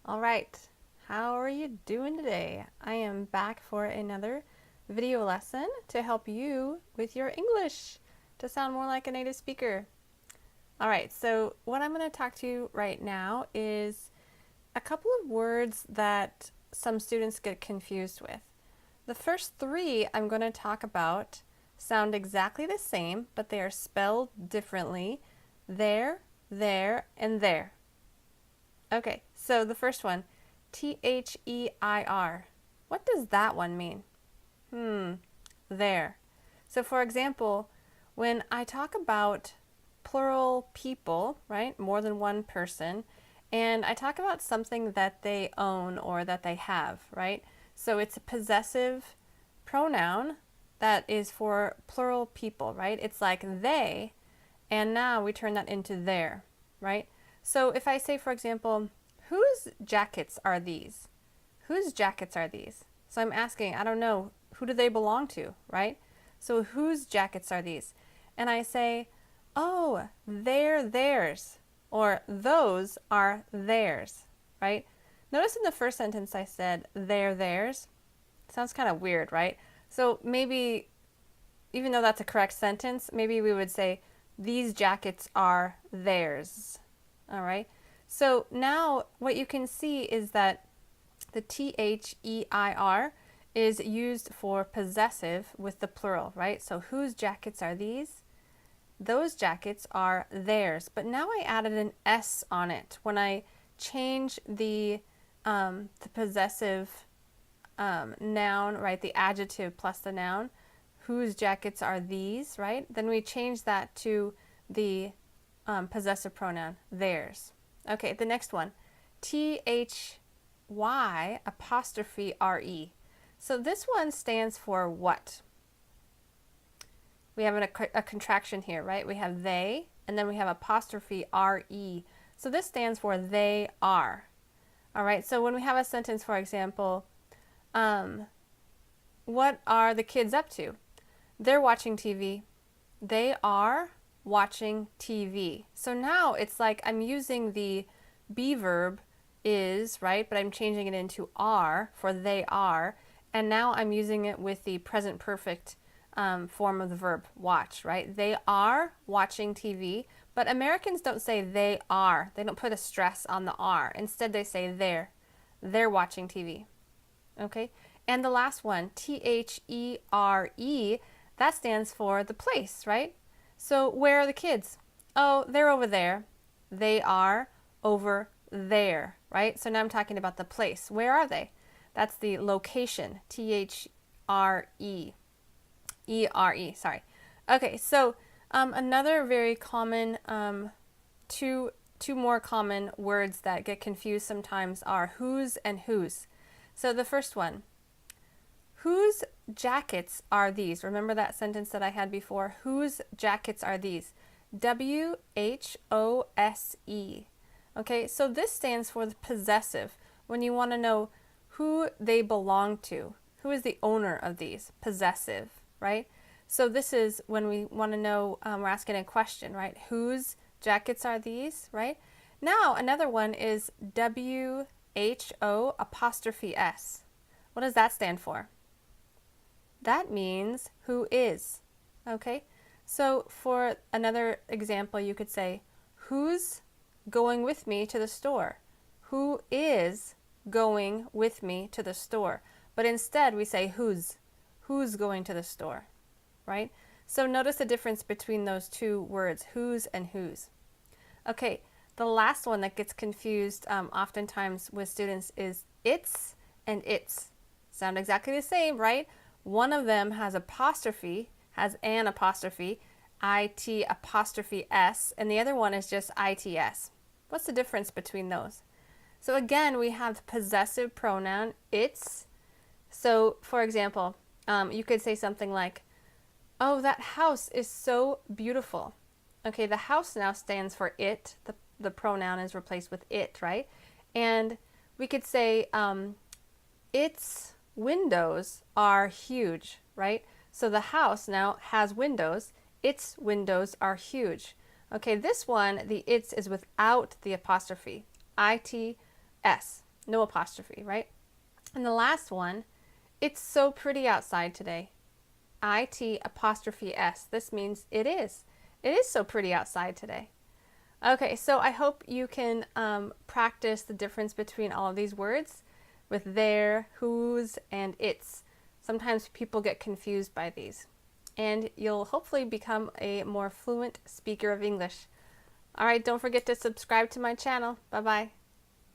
All right, how are you doing today? I am back for another video lesson to help you with your English to sound more like a native speaker. All right, so what I'm going to talk to you right now is a couple of words that some students get confused with. The first three I'm going to talk about sound exactly the same, but they are spelled differently. There, there, and there. Okay, so the first one, T-H-E-I-R. What does that one mean? There. So for example, when I talk about plural people, right, more than one person, and I talk about something that they own or that they have, right? So it's a possessive pronoun that is for plural people, right? It's like they, and now we turn that into their, right? So if I say, for example, whose jackets are these? Whose jackets are these? So I'm asking, I don't know, who do they belong to, right? So whose jackets are these? And I say, oh, they're theirs, or those are theirs, right? Notice in the first sentence I said, they're theirs. Sounds kind of weird, right? So maybe, even though that's a correct sentence, maybe we would say, these jackets are theirs. All right. So now what you can see is that the T-H-E-I-R is used for possessive with the plural, right? So whose jackets are these? Those jackets are theirs. But now I added an S on it. When I change the possessive noun, right? The adjective plus the noun, whose jackets are these, right? Then we change that to the possessive pronoun, theirs. Okay, the next one, T-H-Y apostrophe R-E. So this one stands for what? We have a contraction here, right? We have they, and then we have apostrophe R-E. So this stands for they are. All right, so when we have a sentence, for example, what are the kids up to? They're watching TV. They are watching TV. So now it's like I'm using the be verb is, right? But I'm changing it into are for they are. And now I'm using it with the present perfect form of the verb watch, right? They are watching TV. But Americans don't say they are. They don't put a stress on the are. Instead, they say they're. They're watching TV. Okay? And the last one, T-H-E-R-E, that stands for the place, right? So where are the kids? Oh, they're over there. They are over there, right? So now I'm talking about the place. Where are they? That's the location, T-H-R-E, E-R-E, sorry. Okay, so another very common, two more common words that get confused sometimes are whose and whose. So the first one, whose jackets are these? Remember that sentence that I had before? Whose jackets are these? W-H-O-S-E. Okay, so this stands for the possessive. When you want to know who they belong to, who is the owner of these? Possessive, right? So this is when we want to know, we're asking a question, right? Whose jackets are these, right? Now another one is W-H-O apostrophe S. What does that stand for? That means who is. Okay, so for another example, you could say, who's going with me to the store? Who is going with me to the store? But instead we say who's going to the store, right? So notice the difference between those two words, whose and whose. Okay, the last one that gets confused oftentimes with students is its and its. Sound exactly the same, right? One of them has apostrophe, has an apostrophe, IT apostrophe S, and the other one is just ITS. What's the difference between those? So again, we have the possessive pronoun, its. So for example, you could say something like, oh, that house is so beautiful. Okay, the house now stands for it. The pronoun is replaced with it, right? And we could say, its windows are huge, right? So the house now has windows. Its windows are huge. Okay, this one, the its is without the apostrophe. ITS. no apostrophe, right? And the last one, it's so pretty outside today. IT apostrophe S. This means it is. It is so pretty outside today. Okay, so I hope you can practice the difference between all of these words with their, whose, and its. Sometimes people get confused by these. And you'll hopefully become a more fluent speaker of English. All right, don't forget to subscribe to my channel. Bye-bye.